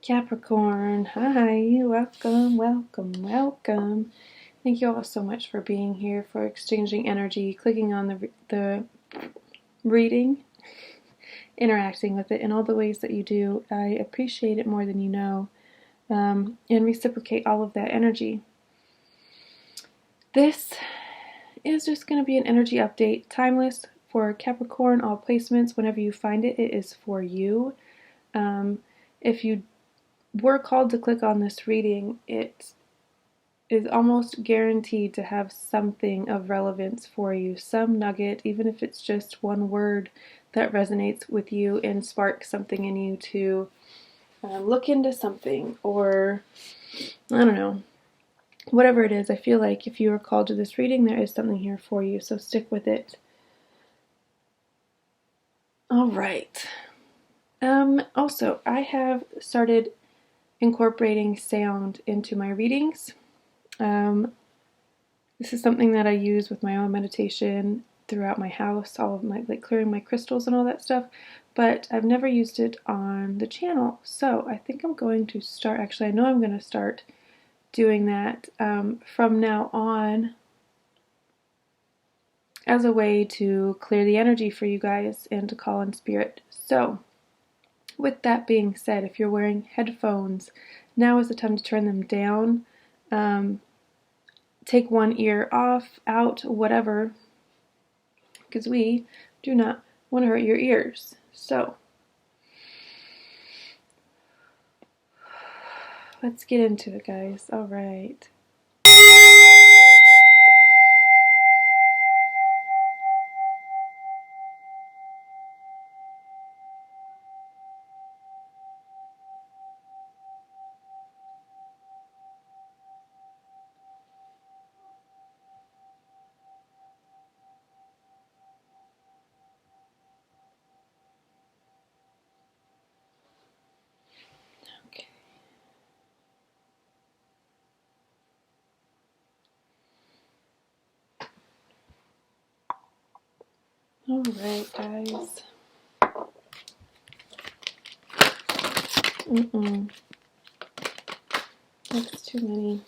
Capricorn, hi, welcome, welcome, welcome. Thank you all so much for being here, for exchanging energy, clicking on the reading, interacting with it in all the ways that you do. I appreciate it more than you know, and reciprocate all of that energy. This is just going to be an energy update, timeless for Capricorn, all placements. Whenever you find it, it is for you. If you were called to click on this reading, it is almost guaranteed to have something of relevance for you, some nugget, even if it's just one word that resonates with you and sparks something in you to look into something, or I don't know, whatever it is. I feel like if you were called to this reading, there is something here for you, so stick with it. All right. Also, I have started incorporating sound into my readings. This is something that I use with my own meditation throughout my house, all of my, like, clearing my crystals and all that stuff, but I've never used it on the channel. So I think I'm going to start, actually I know I'm going to start doing that from now on as a way to clear the energy for you guys and to call in spirit. So with that being said, if you're wearing headphones, now is the time to turn them down. Take one ear off, out, whatever, because we do not want to hurt your ears. So let's get into it, guys. All right. Okay. All right, guys. That's too many.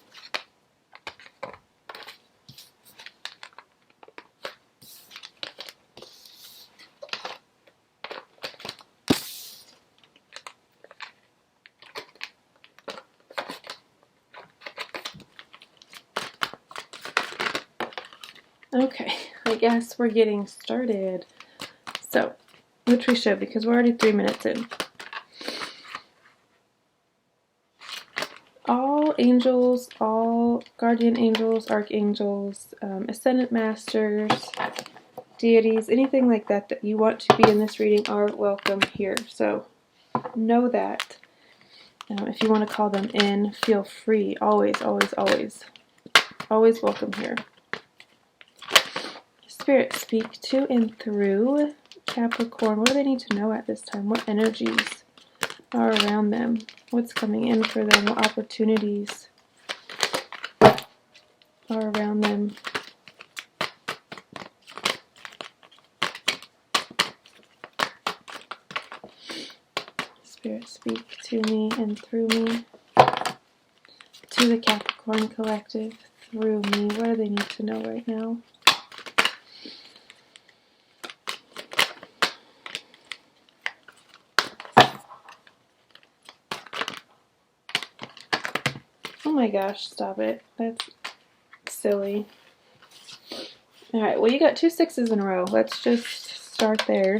Okay, I guess we're getting started. So, which we should, because we're already 3 minutes in. All angels, all guardian angels, archangels, ascendant masters, deities, anything like that that you want to be in this reading are welcome here. So know that. If you want to call them in, feel free. Always, always, always. Always welcome here. Spirit, speak to and through Capricorn. What do they need to know at this time? What energies are around them? What's coming in for them? What opportunities are around them? Spirit, speak to me and through me. To the Capricorn collective, through me. What do they need to know right now? Oh my gosh, stop it. That's silly. Alright, well, you got 2 6s in a row. Let's just start there.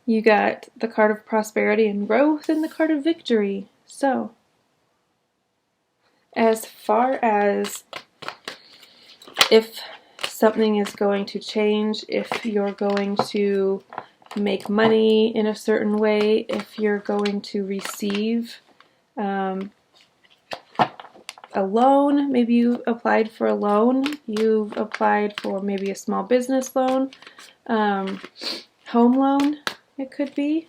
You got the card of prosperity and growth and the card of victory. So, as far as if something is going to change, if you're going to make money in a certain way, if you're going to receive a loan, maybe you applied for a loan, you've applied for maybe a small business loan, home loan, it could be,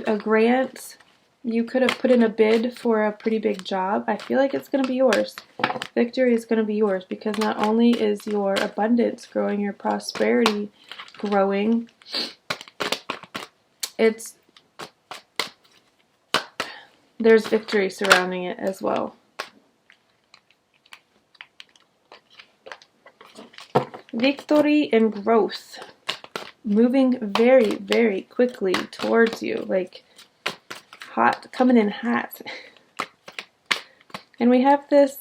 a grant, you could have put in a bid for a pretty big job. I feel like it's going to be yours. Victory is going to be yours, because not only is your abundance growing, your prosperity growing, it's there's victory surrounding it as well. Victory and growth. Moving very, very quickly towards you. Like hot, coming in hot. And we have this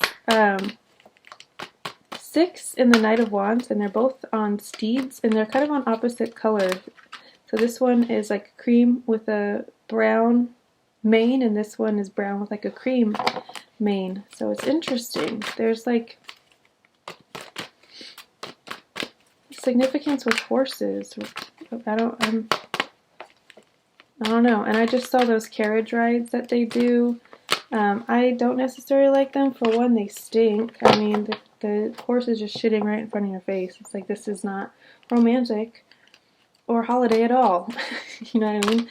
6 in the Knight of Wands, and they're both on steeds, and they're kind of on opposite colors. So this one is like cream with a brown mane, and this one is brown with like a cream mane. So it's interesting. There's like significance with horses. I don't know. And I just saw those carriage rides that they do. I don't necessarily like them. For one, they stink. I mean, the horse is just shitting right in front of your face. It's like, this is not romantic or holiday at all. You know what I mean?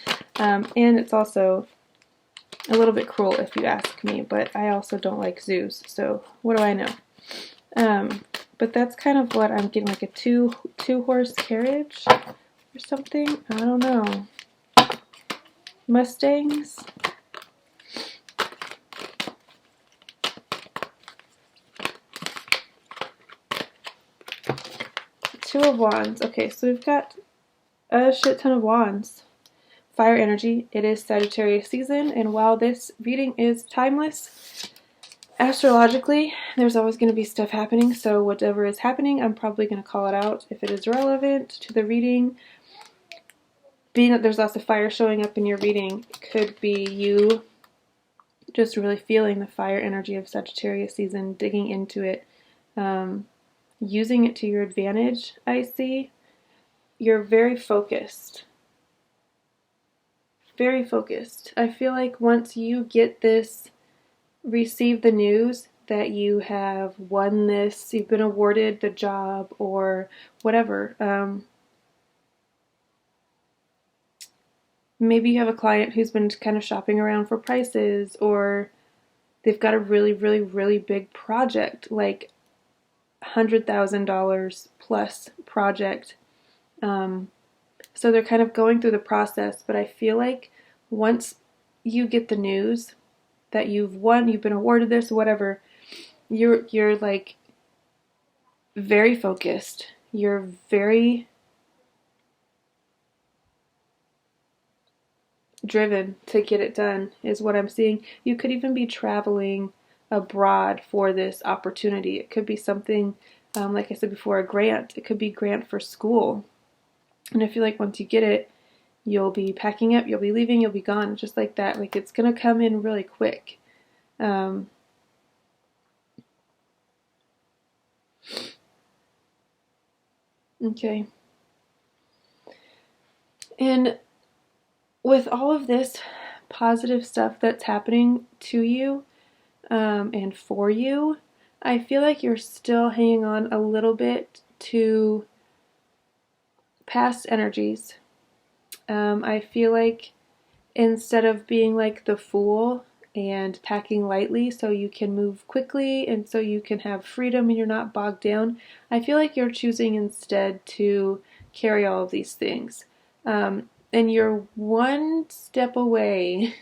And it's also a little bit cruel if you ask me, but I also don't like zoos, so what do I know? But that's kind of what I'm getting, like a two horse carriage or something. I don't know. Mustangs. Two of Wands. Okay, so we've got a shit ton of wands. Fire energy. It is Sagittarius season, and while this reading is timeless, astrologically, there's always going to be stuff happening, so whatever is happening, I'm probably going to call it out if it is relevant to the reading. Being that there's lots of fire showing up in your reading, could be you just really feeling the fire energy of Sagittarius season, digging into it, using it to your advantage, I see. You're very focused. Very focused. I feel like once you get this, receive the news that you have won this, you've been awarded the job or whatever. Maybe you have a client who's been kind of shopping around for prices, or they've got a really, really, really big project, like $100,000 plus project. So they're kind of going through the process, but I feel like once you get the news that you've won, you've been awarded this, whatever, you're like very focused. You're very driven to get it done, is what I'm seeing. You could even be traveling abroad for this opportunity. It could be something, like I said before, a grant. It could be a grant for school. And I feel like once you get it, you'll be packing up, you'll be leaving, you'll be gone, just like that. Like, it's going to come in really quick. Okay. And with all of this positive stuff that's happening to you and for you, I feel like you're still hanging on a little bit to past energies. I feel like instead of being like the fool and packing lightly so you can move quickly and so you can have freedom and you're not bogged down, I feel like you're choosing instead to carry all of these things. And you're one step away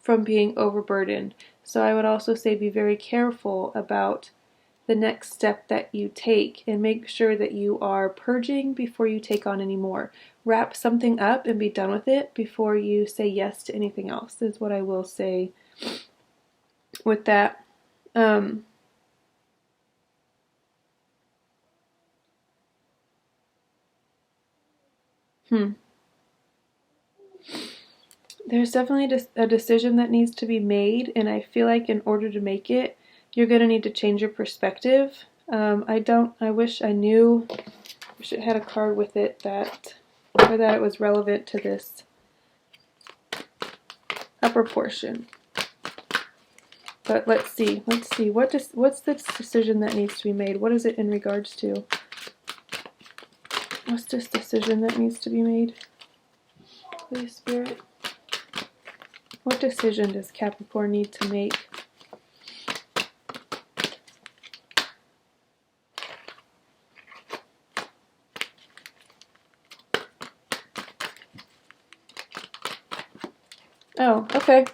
from being overburdened. So I would also say be very careful about the next step that you take, and make sure that you are purging before you take on any more. Wrap something up and be done with it before you say yes to anything else, is what I will say with that. There's definitely a decision that needs to be made, and I feel like in order to make it, you're going to need to change your perspective. I wish I knew, wish it had a card with it that it was relevant to this upper portion. But let's see, what's the decision that needs to be made? What is it in regards to? What's this decision that needs to be made? Please, Spirit. What decision does Capricorn need to make? Oh, okay.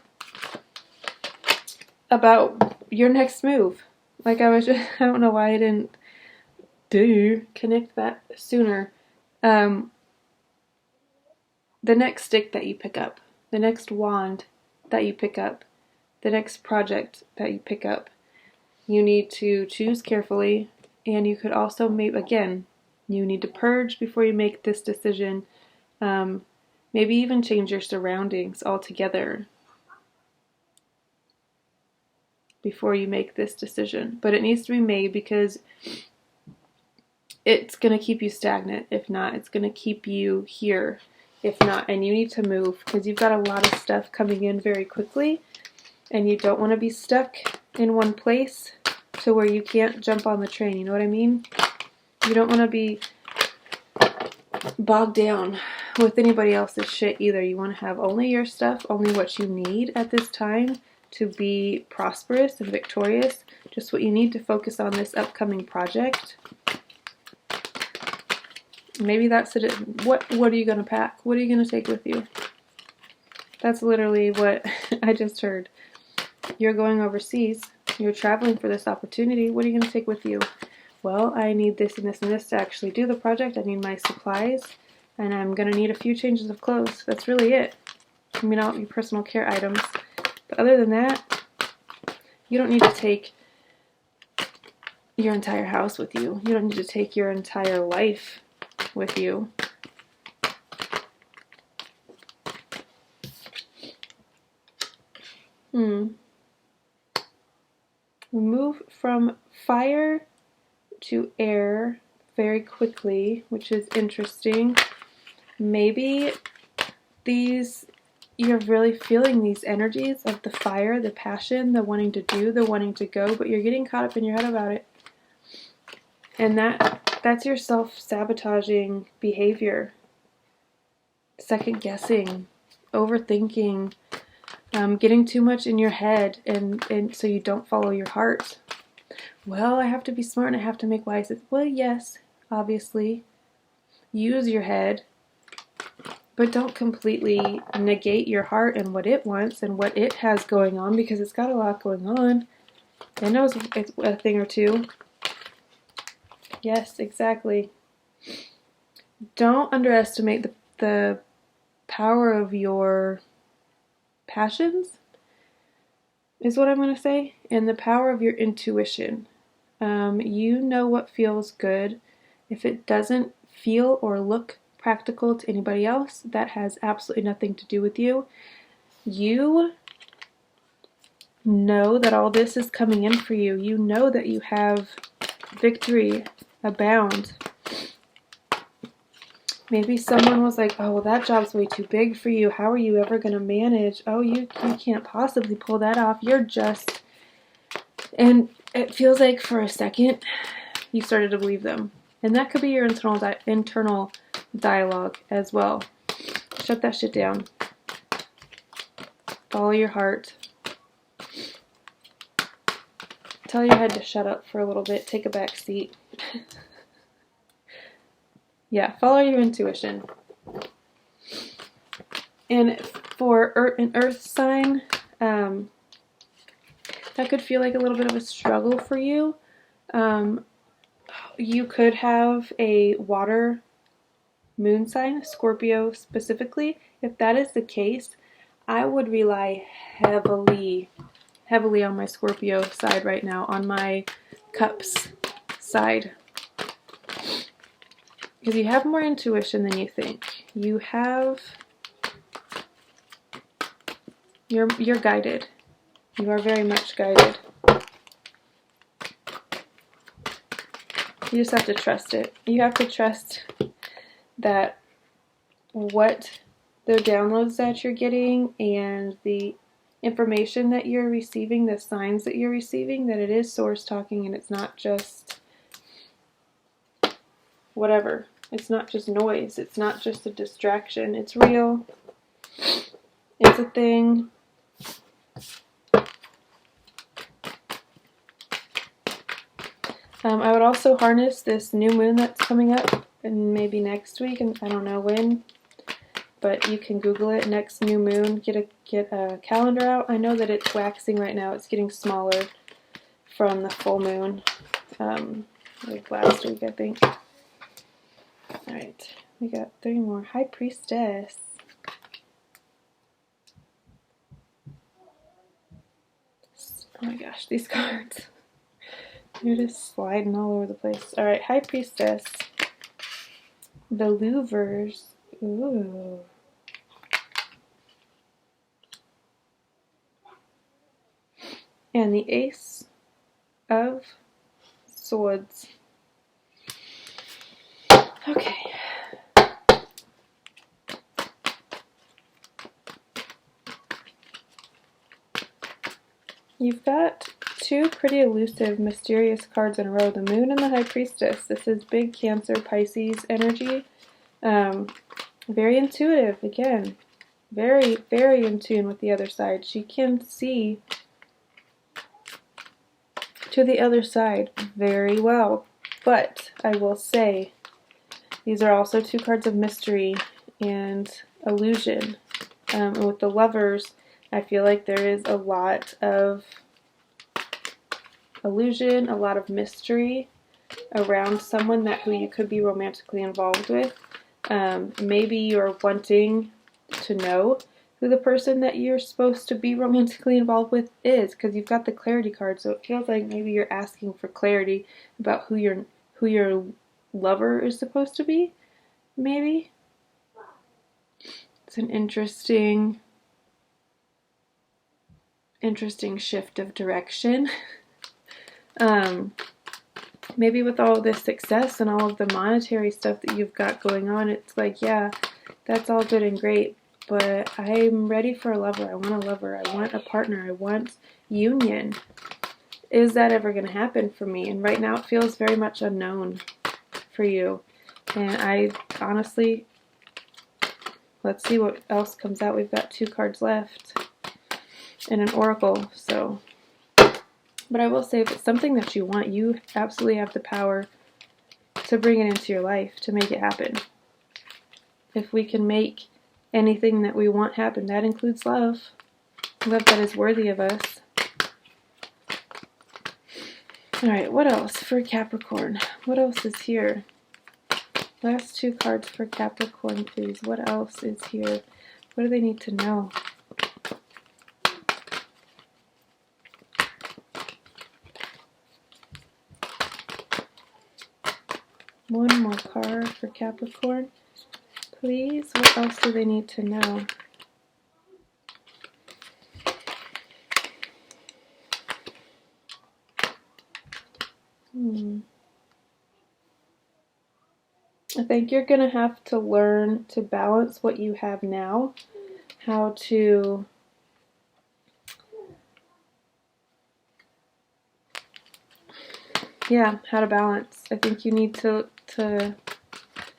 about your next move. Like I don't know why I didn't connect that sooner. The next stick that you pick up, the next wand that you pick up, the next project that you pick up, you need to choose carefully, and you could also again, you need to purge before you make this decision. Maybe even change your surroundings altogether before you make this decision. But it needs to be made because it's going to keep you stagnant. If not, it's going to keep you here. If not, and you need to move because you've got a lot of stuff coming in very quickly, and you don't want to be stuck in one place to where you can't jump on the train. You know what I mean? You don't want to be bogged down with anybody else's shit either. You want to have only your stuff, only what you need at this time to be prosperous and victorious. Just what you need to focus on this upcoming project. Maybe that's it. What are you going to pack? What are you going to take with you? That's literally what I just heard. You're going overseas. You're traveling for this opportunity. What are you going to take with you? Well, I need this and this and this to actually do the project. I need my supplies, and I'm going to need a few changes of clothes. That's really it. I mean, all your personal care items. But other than that, you don't need to take your entire house with you. You don't need to take your entire life with you. We move from fire to air very quickly, which is interesting. Maybe you're really feeling these energies of the fire, the passion, the wanting to do, the wanting to go, but you're getting caught up in your head about it. And that's your self-sabotaging behavior. Second guessing, overthinking, getting too much in your head, and so you don't follow your heart. Well, I have to be smart and I have to make wise decisions. Well, yes, obviously. Use your head, but don't completely negate your heart and what it wants and what it has going on, because it's got a lot going on. It knows a thing or two. Yes, exactly. Don't underestimate the power of your passions, is what I'm going to say, and the power of your intuition. You know what feels good. If it doesn't feel or look practical to anybody else, that has absolutely nothing to do with you. You know that all this is coming in for you. You know that you have victory abound. Maybe someone was like, oh, well, that job's way too big for you. How are you ever going to manage? Oh, you can't possibly pull that off. You're just... And it feels like for a second, you started to believe them. And that could be your internal dialogue as well. Shut that shit down. Follow your heart. Tell your head to shut up for a little bit. Take a back seat. Yeah, follow your intuition. And for an earth sign, that could feel like a little bit of a struggle for you. You could have a water moon sign, Scorpio specifically. If that is the case, I would rely heavily on my Scorpio side right now, on my cups side. Because you have more intuition than you think. You're guided. You are very much guided. You just have to trust it. You have to trust that what the downloads that you're getting and the information that you're receiving, the signs that you're receiving, that it is source talking and it's not just whatever. It's not just noise. It's not just a distraction. It's real. It's a thing. I would also harness this new moon that's coming up, and maybe next week, and I don't know when. but you can Google it. Next new moon, get a calendar out. I know that it's waxing right now. It's getting smaller from the full moon, like last week, I think. All right, we got 3 more. High Priestess. Oh my gosh, these cards. They're just sliding all over the place. All right, High Priestess. The Louvers. Ooh. And the Ace of Swords. Okay. You've got 2 pretty elusive, mysterious cards in a row. The Moon and the High Priestess. This is big Cancer, Pisces energy. Very intuitive, again. Very, very in tune with the other side. She can see to the other side very well. But I will say, these are also 2 cards of mystery and illusion. And with the Lovers, I feel like there is a lot of illusion, a lot of mystery around someone who you could be romantically involved with. Maybe you're wanting to know who the person that you're supposed to be romantically involved with is, because you've got the clarity card, so it feels like maybe you're asking for clarity about who your lover is supposed to be, maybe. It's an interesting shift of direction. Maybe with all this success and all of the monetary stuff that you've got going on, it's like, yeah, that's all good and great, but I'm ready for a lover. I want a lover. I want a partner. I want union. Is that ever going to happen for me? And right now it feels very much unknown for you. And I honestly, let's see what else comes out. We've got 2 cards left and an oracle, so. But I will say, if it's something that you want, you absolutely have the power to bring it into your life, to make it happen. If we can make anything that we want happen, that includes love. Love that is worthy of us. Alright, what else for Capricorn? What else is here? Last 2 cards for Capricorn, please. What else is here? What do they need to know? One more card for Capricorn, please. What else do they need to know? I think you're going to have to learn to balance what you have now, how to how to balance. I think you need to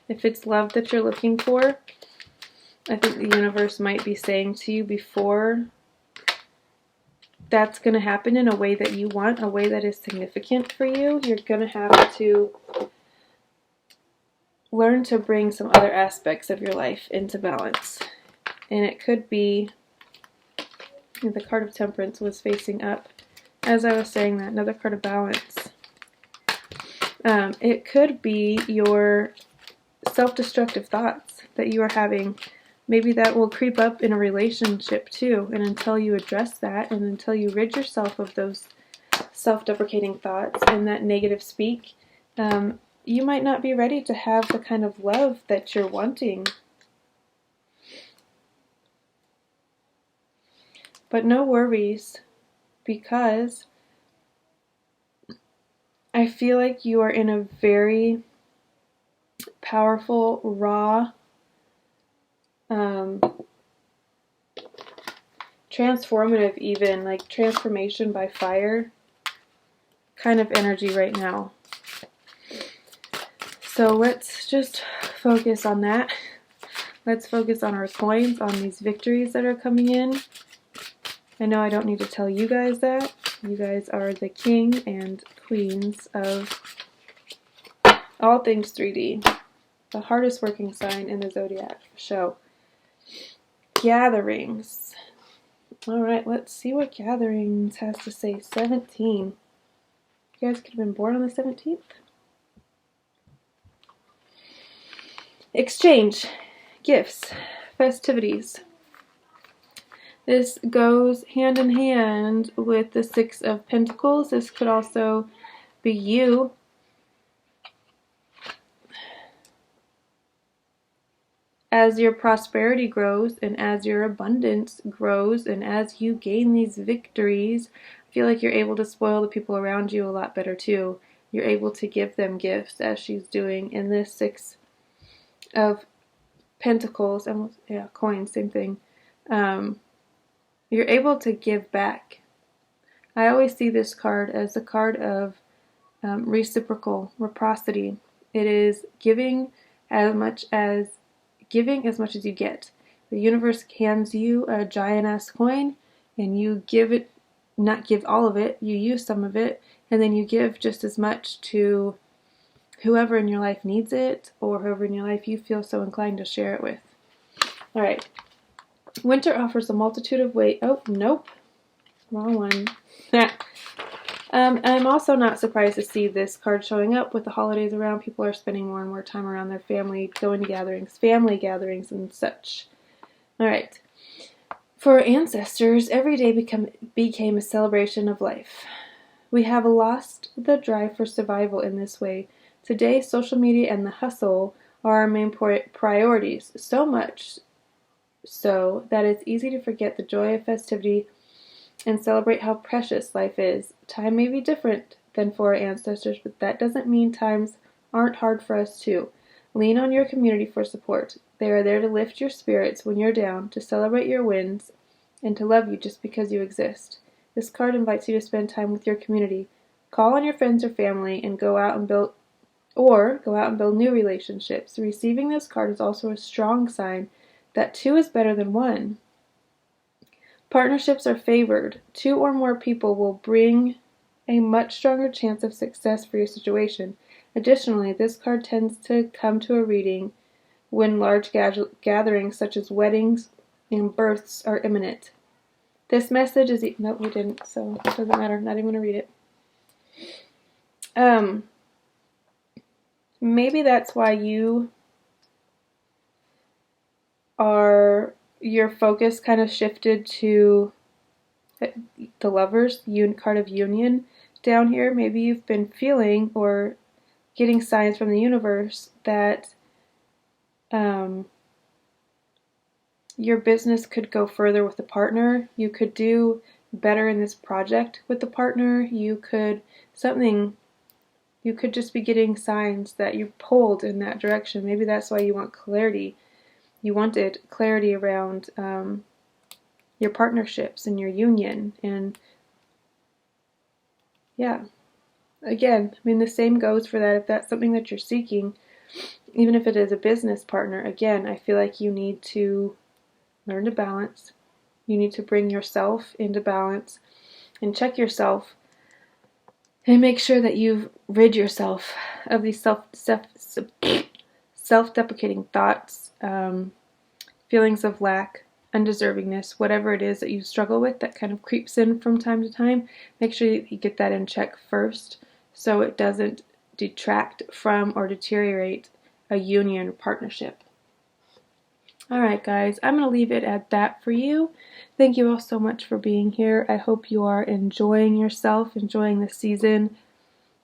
if it's love that you're looking for, I think the universe might be saying to you before that's going to happen in a way that you want, a way that is significant for you, you're going to have to learn to bring some other aspects of your life into balance. And it could be, the card of Temperance was facing up as I was saying that, another card of balance. It could be your self-destructive thoughts that you are having. Maybe that will creep up in a relationship too, and until you address that, and until you rid yourself of those self-deprecating thoughts and that negative speak, you might not be ready to have the kind of love that you're wanting. But no worries, because I feel like you are in a very powerful, raw, transformative even, like transformation by fire kind of energy right now. So let's just focus on that. Let's focus on our coins, on these victories that are coming in. I know I don't need to tell you guys that. You guys are the king and queens of all things 3D. The hardest working sign in the zodiac show. Gatherings. All right, let's see what Gatherings has to say. 17. You guys could have been born on the 17th. Exchange, gifts, festivities. This goes hand in hand with the Six of Pentacles. This could also be you. As your prosperity grows and as your abundance grows and as you gain these victories, I feel like you're able to spoil the people around you a lot better too. You're able to give them gifts, as she's doing in this Six of Pentacles. And yeah, coins, same thing. You're able to give back. I always see this card as a card of reciprocal, reciprocity. It is giving as much as you get. The universe hands you a giant-ass coin, and you give it, not give all of it, you use some of it, and then you give just as much to whoever in your life needs it, or whoever in your life you feel so inclined to share it with. All right. Winter offers a multitude of ways. Oh, nope. Wrong one. I'm also not surprised to see this card showing up with the holidays around. People are spending more and more time around their family, going to gatherings, family gatherings and such. All right. For ancestors, every day became a celebration of life. We have lost the drive for survival in this way. Today, social media and the hustle are our main priorities, so much so that it's easy to forget the joy of festivity and celebrate how precious life is. Time may be different than for our ancestors, but that doesn't mean times aren't hard for us too. Lean on your community for support. They are there to lift your spirits when you're down, to celebrate your wins, and to love you just because you exist. This card invites you to spend time with your community. Call on your friends or family and go out and build new relationships. Receiving this card is also a strong sign that 2 is better than 1. Partnerships are favored. 2 or more people will bring a much stronger chance of success for your situation. Additionally, this card tends to come to a reading when large gatherings such as weddings and births are imminent. This message is... Nope, we didn't, so it doesn't matter. Not even going to read it. Maybe that's why your focus kind of shifted to the Lovers, card of union down here. Maybe you've been feeling or getting signs from the universe that your business could go further with a partner. You could do better in this project with the partner. You could just be getting signs that you're pulled in that direction. Maybe that's why you want clarity. You wanted clarity around your partnerships and your union. And yeah, again, I mean, the same goes for that. If that's something that you're seeking, even if it is a business partner, again, I feel like you need to learn to balance. You need to bring yourself into balance and check yourself and make sure that you've rid yourself of these self-deprecating thoughts, feelings of lack, undeservingness, whatever it is that you struggle with that kind of creeps in from time to time. Make sure you get that in check first so it doesn't detract from or deteriorate a union or partnership. Alright guys, I'm going to leave it at that for you. Thank you all so much for being here. I hope you are enjoying yourself, enjoying the season.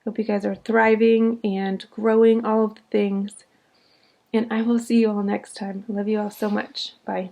Hope you guys are thriving and growing, all of the things. And I will see you all next time. I love you all so much. Bye.